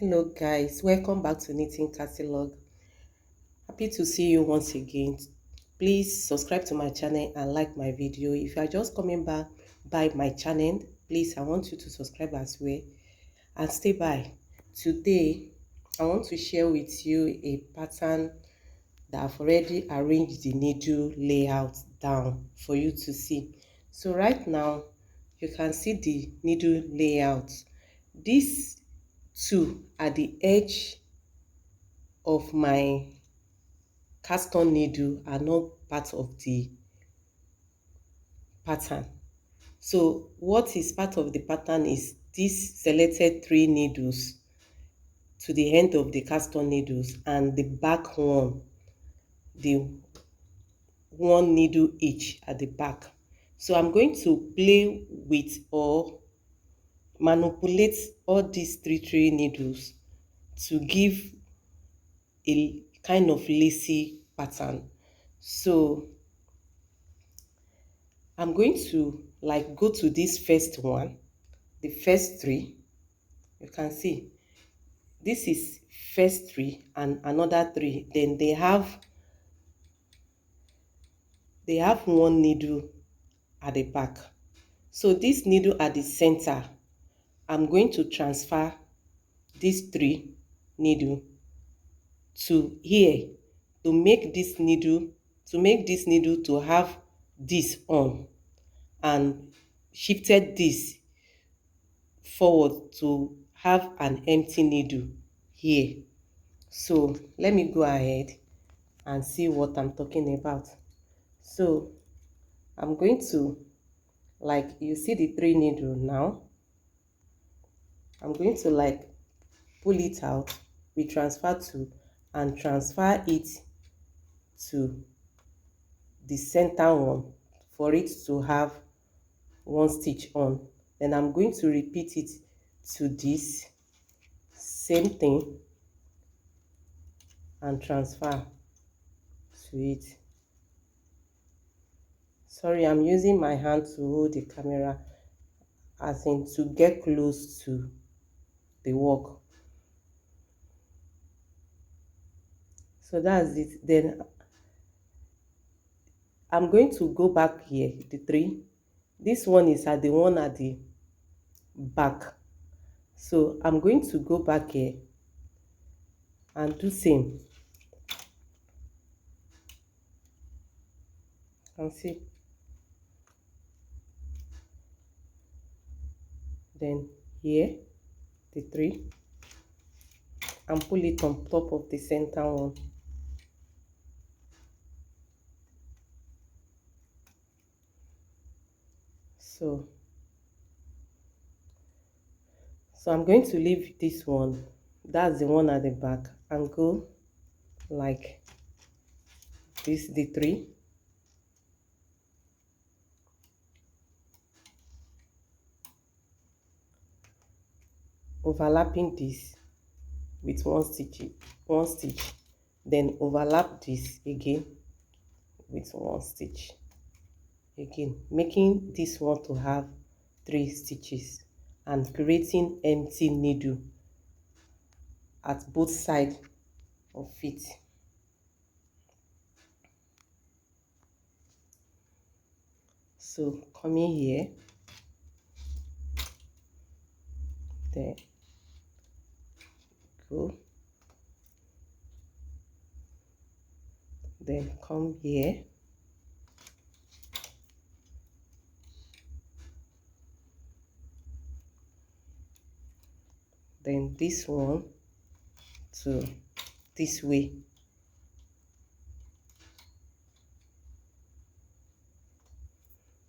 Hello guys, welcome back to Knitting Catalog. Happy to see you once again. Please subscribe to my channel and like my video. If you are just coming back by my channel, please I want you to subscribe as well and stay by. Today I want to share with you a pattern that I've already arranged the needle layout down for you to see. So right now you can see the needle layout. These two at the edge of my cast on needle are not part of the pattern. So what is part of the pattern is this selected 3 needles to the end of the cast on needles and the back one, the 1 needle each at the back. So I'm going to play with or manipulate all these three needles to give a kind of lacy pattern. So I'm going to go to this first one, the first 3. You can see this is first 3 and another 3. Then they have 1 needle at the back. So this needle at the center, I'm going to transfer these 3 needle to here to make this needle to have this on, and shifted this forward to have an empty needle here. So let me go ahead and see what I'm talking about. So I'm going to, you see the 3 needle now, I'm going to pull it out, we transfer to, and transfer it to the center one for it to have 1 stitch on. Then I'm going to repeat it to this same thing and transfer to it. Sorry, I'm using my hand to hold the camera as in to get close to the work. So that's it. Then I'm going to go back here, the 3. This one is at the one at the back. So I'm going to go back here and do same. You can see. Then here, the 3, and pull it on top of the center one. So I'm going to leave this one, that's the one at the back, and go like this, the 3, overlapping this with 1 stitch, then overlap this again with 1 stitch again, making this one to have 3 stitches and creating empty needle at both sides of it. So coming here, then go, then come here, then this one to this way.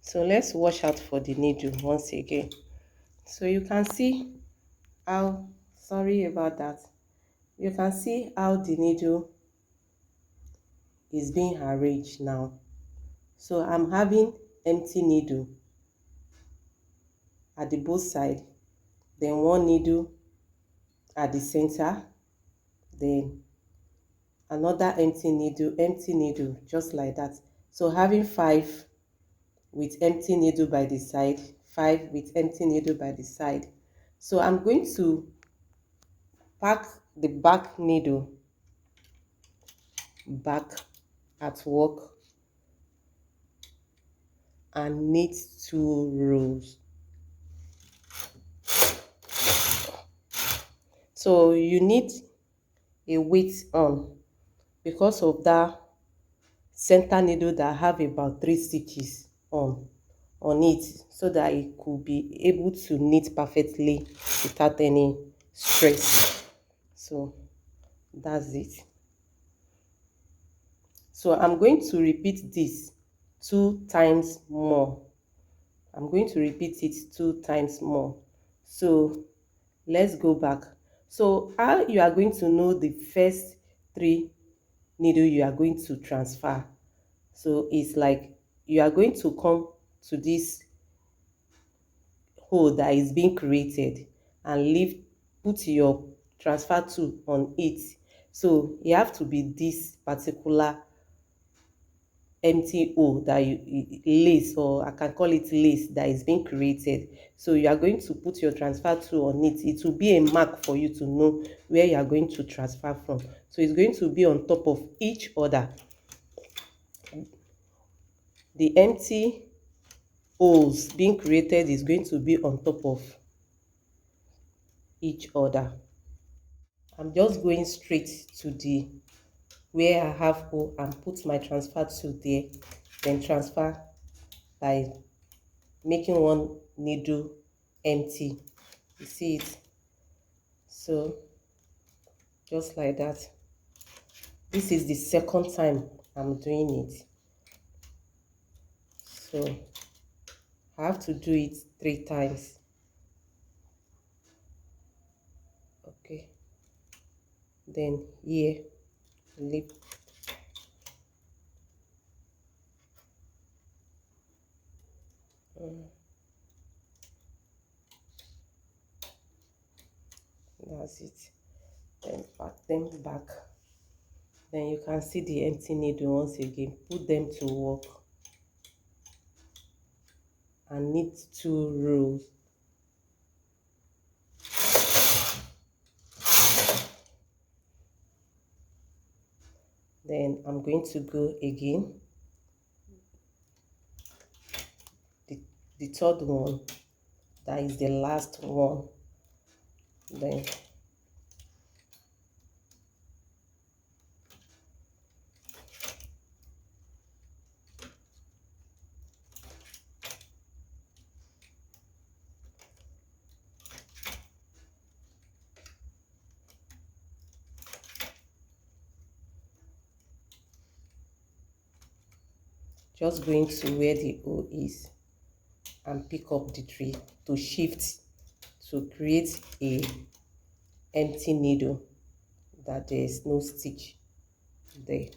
So let's watch out for the needle once again. So you can see how, sorry about that, you can see how the needle is being arranged now. So I'm having empty needle at the both side, then 1 needle at the center, then another empty needle, just like that. So having 5 with empty needle by the side, 5 with empty needle by the side. So I'm going to pack the back needle back at work and knit 2 rows. So you need a weight on because of that center needle that have about 3 stitches on it, so that it could be able to knit perfectly without any stress. So that's it. So I'm going to repeat this 2 times more. I'm going to repeat it 2 times more. So let's go back. So how you are going to know the first 3 needle you are going to transfer? So it's like you are going to come to this hole that is being created and leave, put your transfer tool on it. So you have to be this particular empty hole that lace, or I can call it lace, that is being created. So you are going to put your transfer tool on it. It will be a mark for you to know where you are going to transfer from. So it's going to be on top of each other. The empty holes being created is going to be on top of each other. I'm just going straight to the where I have hole and put my transfer tool there, then transfer by making one needle empty. You see it? So just like that. This is the second time I'm doing it, so I have to do it 3 times. Okay, then here leave. That's it. Then pack them back. Then you can see the empty needle once again. Put them to work and knit 2 rows. Then I'm going to go again, the third one, that is the last one. Then just going to where the hole is and pick up the 3 to shift, to create a empty needle that there is no stitch there.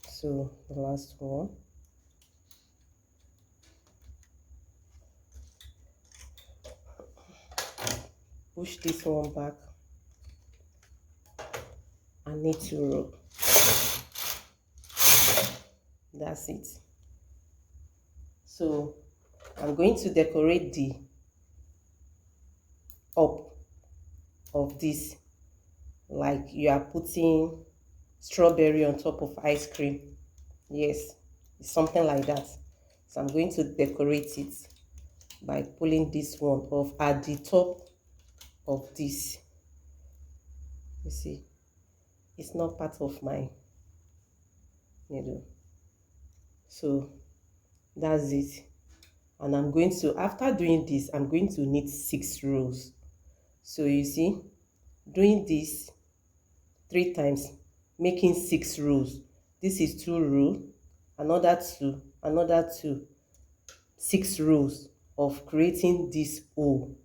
So the last one, push this one back and knit 2 rows. That's it. So I'm going to decorate the up of this like you are putting strawberry on top of ice cream. Yes, it's something like that. So I'm going to decorate it by pulling this one off at the top of this. You see, it's not part of my needle. So that's it. And I'm going to, after doing this, I'm going to knit 6 rows. So you see, doing this 3 times, making 6 rows. This is 2 rows, another 2, another 2, 6 rows of creating this hole.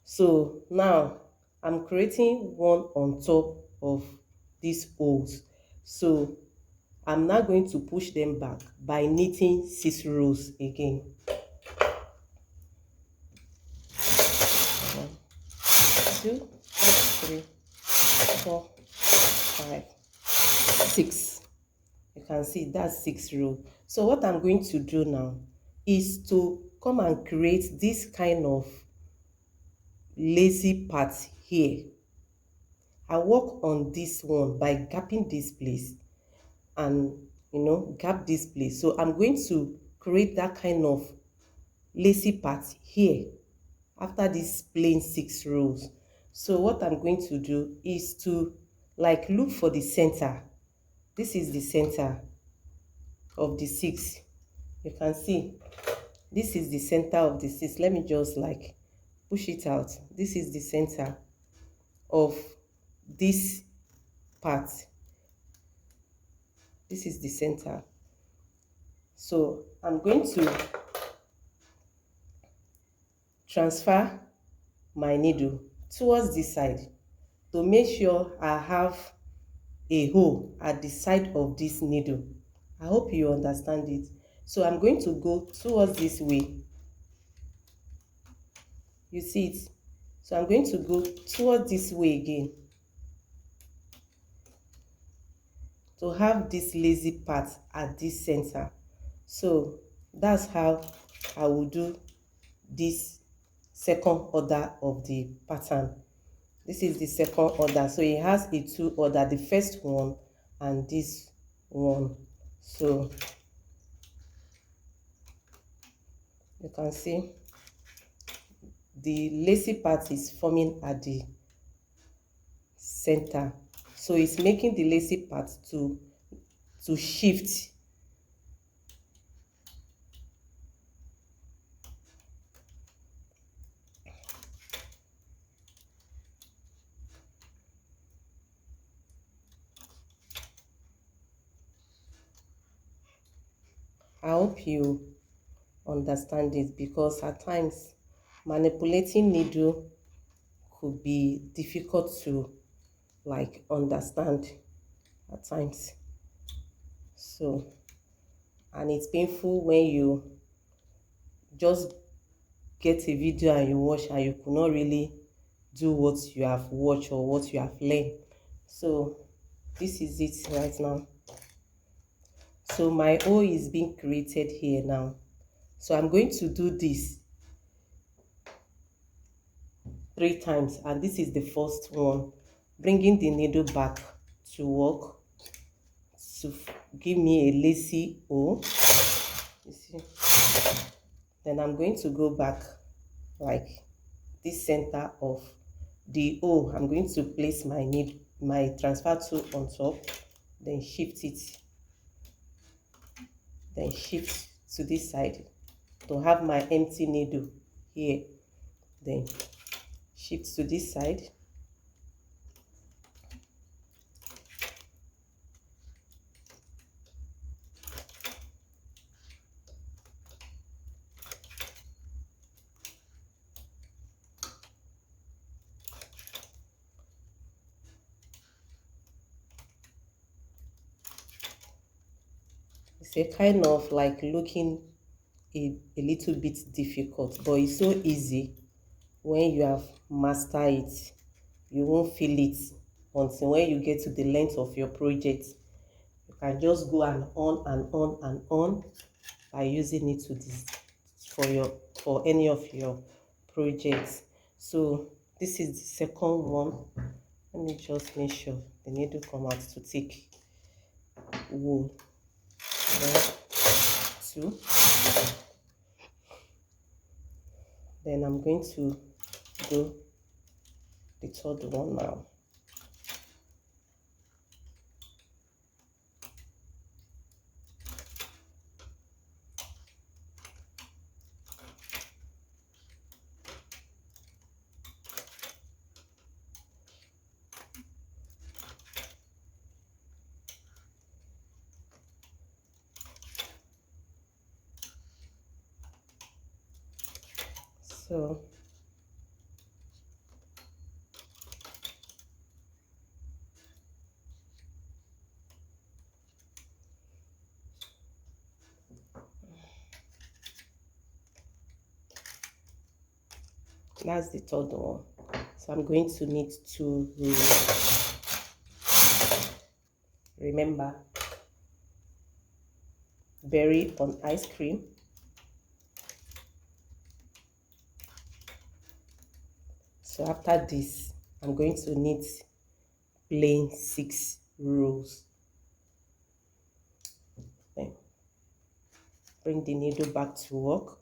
So now I'm creating one on top of these holes. So I'm now going to push them back by knitting 6 rows again. 1, 2, 3, 4, 5, 6. You can see that's 6 rows. So what I'm going to do now is to come and create this kind of lacy part here. I work on this one by gapping this place and gap this place. So I'm going to create that kind of lacy part here after this plain 6 rows. So what I'm going to do is to like look for the center. This is the center of the 6. You can see this is the center of the 6. Let me just like push it out. This is the center of this part. This is the center. So I'm going to transfer my needle towards this side to make sure I have a hole at the side of this needle. I hope you understand it. So I'm going to go towards this way. You see it? So I'm going to go towards this way again to have this lazy part at this center. So that's how I will do this second order of the pattern. This is the second order. So it has a 2 order, the first one and this one. So you can see the lacy part is forming at the center. So it's making the lacy part to shift. I hope you understand it, because at times manipulating needle could be difficult to like understand at times. So, and it's painful when you just get a video and you watch and you could not really do what you have watched or what you have learned. So this is it right now. So my O is being created here now. So I'm going to do this 3 times, and this is the first one, bringing the needle back to work to give me a lacy O. You see? Then I'm going to go back like this center of the O. I'm going to place my transfer tool on top, then shift it, then shift to this side to have my empty needle here, then shift to this side, it's a kind of like looking a little bit difficult, but it's so easy when you have mastered it. You won't feel it until when you get to the length of your project. You can just go and on and on and on by using it to this for any of your projects. So this is the second one. Let me just make sure the needle come out to take wool. 1, 2. Then I'm going to do the third one now. So that's the third one. So I'm going to need 2 rows. Remember, berry on ice cream. So after this, I'm going to knit plain 6 rows. Then bring the needle back to work,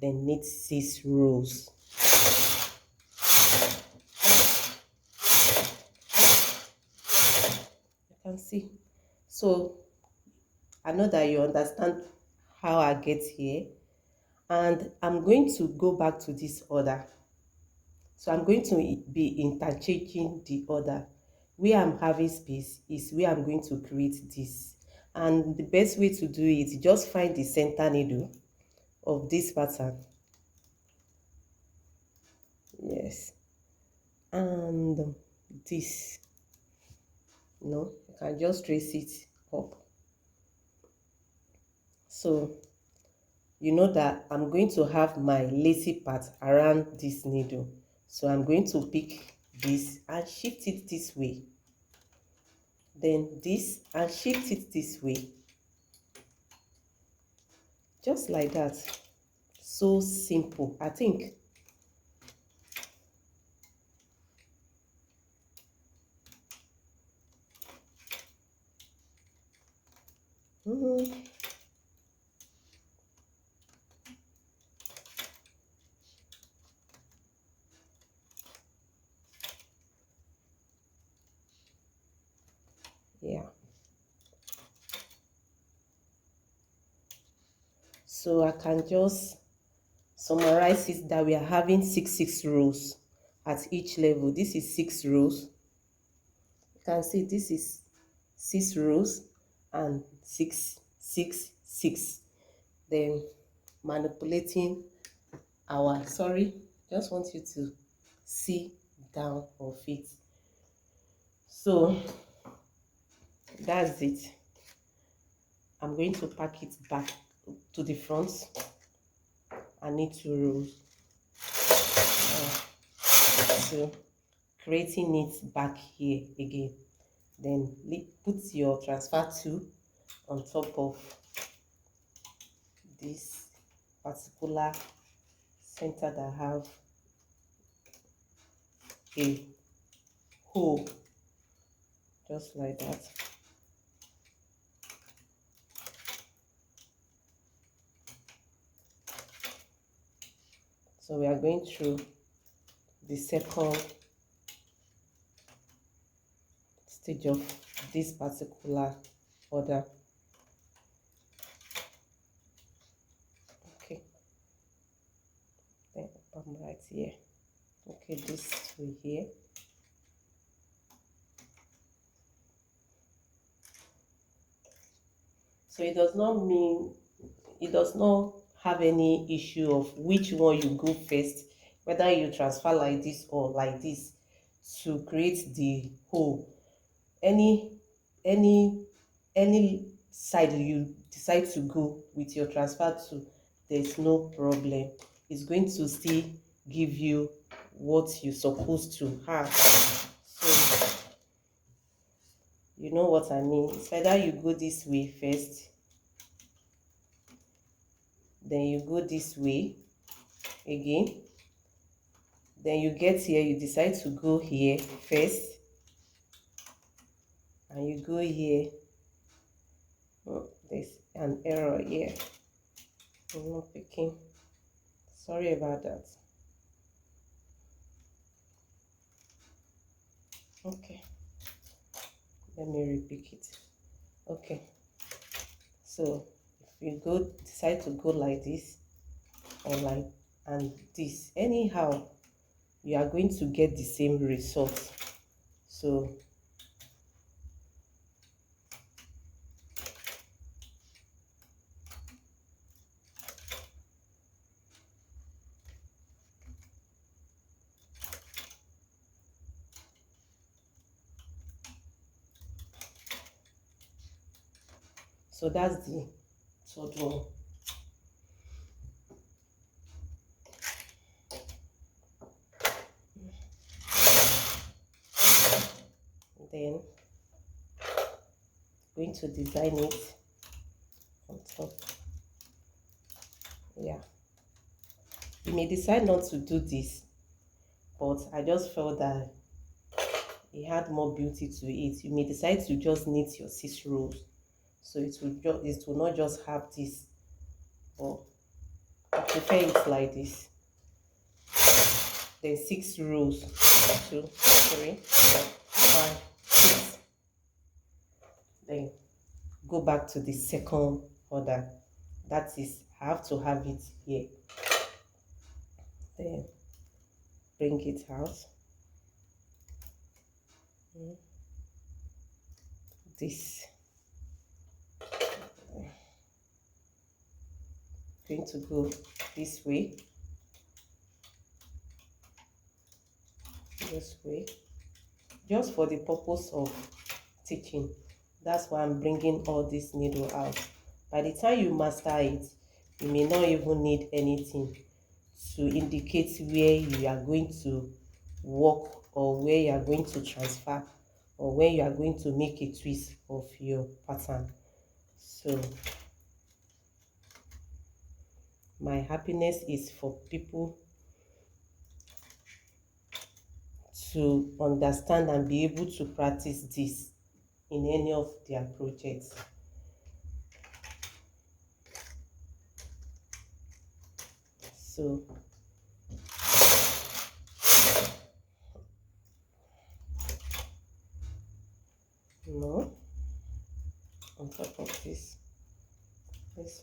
then knit 6 rows. You can see. So I know that you understand how I get here, and I'm going to go back to this order. So I'm going to be interchanging the order. Where I'm having space is where I'm going to create this. And the best way to do it, just find the center needle of this pattern. Yes. And this. No, you can just trace it up. So you know that I'm going to have my lacy part around this needle. So I'm going to pick this and shift it this way. Then this and shift it this way. Just like that. So simple, I think. Yeah. So I can just summarize it that we are having 6 rows at each level. This is 6 rows. You can see this is 6 rows and 6, 6, 6. Then manipulating our, sorry, just want you to see down of it. So that's it. I'm going to pack it back to the front. I need 2 rows. So creating it back here again. Then put your transfer tool on top of this particular center that have a hole, just like that. So we are going through the second stage of this particular order. Okay, then I'm right here. Okay, this way here. So it does not have any issue of which one you go first, whether you transfer like this or like this to create the hole. Any any any side you decide to go with your transfer to, there's no problem. It's going to still give you what you're supposed to have. So you know what I mean. It's either you go this way first, then you go this way again, then you get here, you decide to go here first, and you go here. Oh, there's an error here. I'm not picking. Sorry about that. Okay, let me repick it. Okay, so if you decide to go like this or like and this, anyhow you are going to get the same result. So that's the third one. Then going to design it on top. Yeah, you may decide not to do this, but I just felt that it had more beauty to it. You may decide to just knit your 6 rows, so it will not just have this, but I prefer it like this. Then 6 rows, 2, 3, 4, 5, 6. Then go back to the second order. That is, I have to have it here. Then bring it out. This going to go this way, just for the purpose of teaching. That's why I'm bringing all this needle out. By the time you master it, you may not even need anything to indicate where you are going to work, or where you are going to transfer, or where you are going to make a twist of your pattern. So my happiness is for people to understand and be able to practice this in any of their projects. So no, on top of this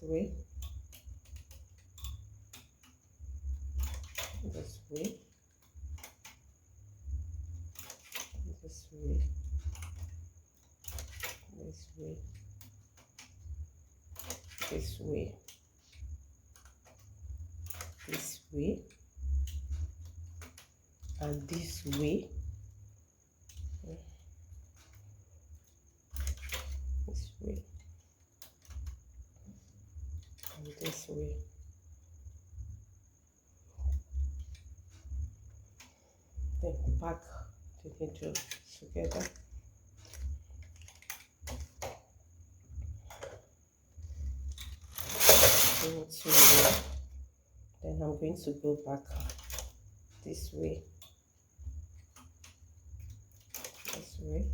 way, this way, this way, this way, this way, this way, and this way, this way, and this way. Then pack the needle together. Then I'm going to go back this way, this way.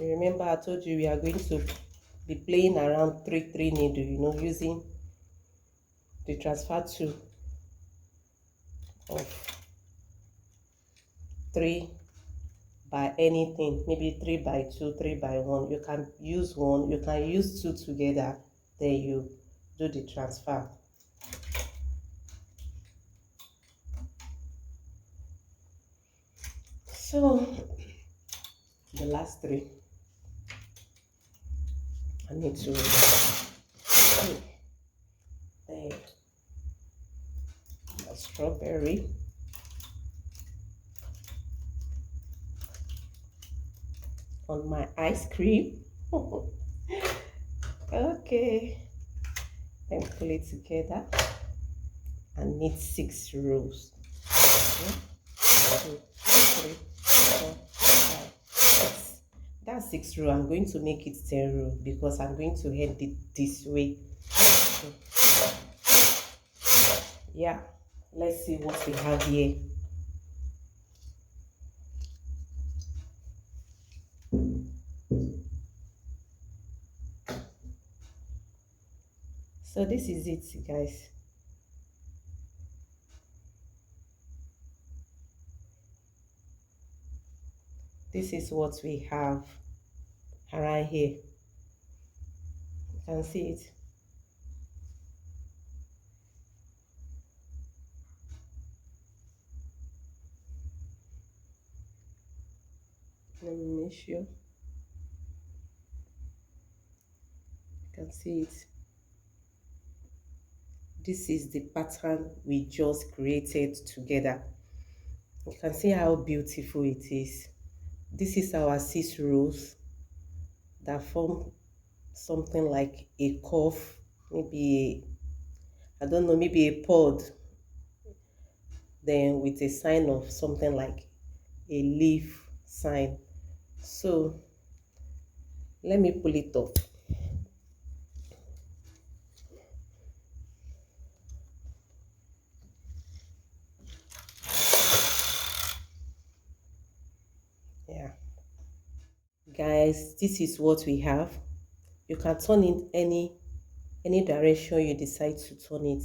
Remember, I told you we are going to be playing around 3 needle, using the transfer tool of 3 by anything, maybe 3 by 2, 3 by 1. You can use 1, you can use 2 together, then you do the transfer. So the last 3, I need to then the strawberry, on my ice cream. Okay, then pull it together and knit 6 rows. 1, 2, 3, 4, 5, 6. That's 6 rows. I'm going to make it 10 rows because I'm going to head it this way. Yeah, let's see what we have here. So this is it, guys. This is what we have around here. You can see it. Let me make sure you can see it. This is the pattern we just created together. You can see how beautiful it is. This is our 6 rows that form something like a curve, maybe I don't know, maybe a pod. then with a sign of something like a leaf sign. So let me pull it off. Yeah, guys, this is what we have. You can turn it any direction you decide to turn it.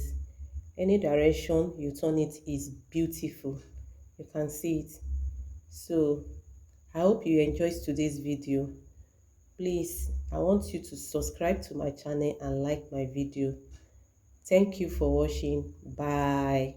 Any direction you turn it is beautiful. You can see it. So I hope you enjoyed today's video. Please, I want you to subscribe to my channel and like my video. Thank you for watching. Bye.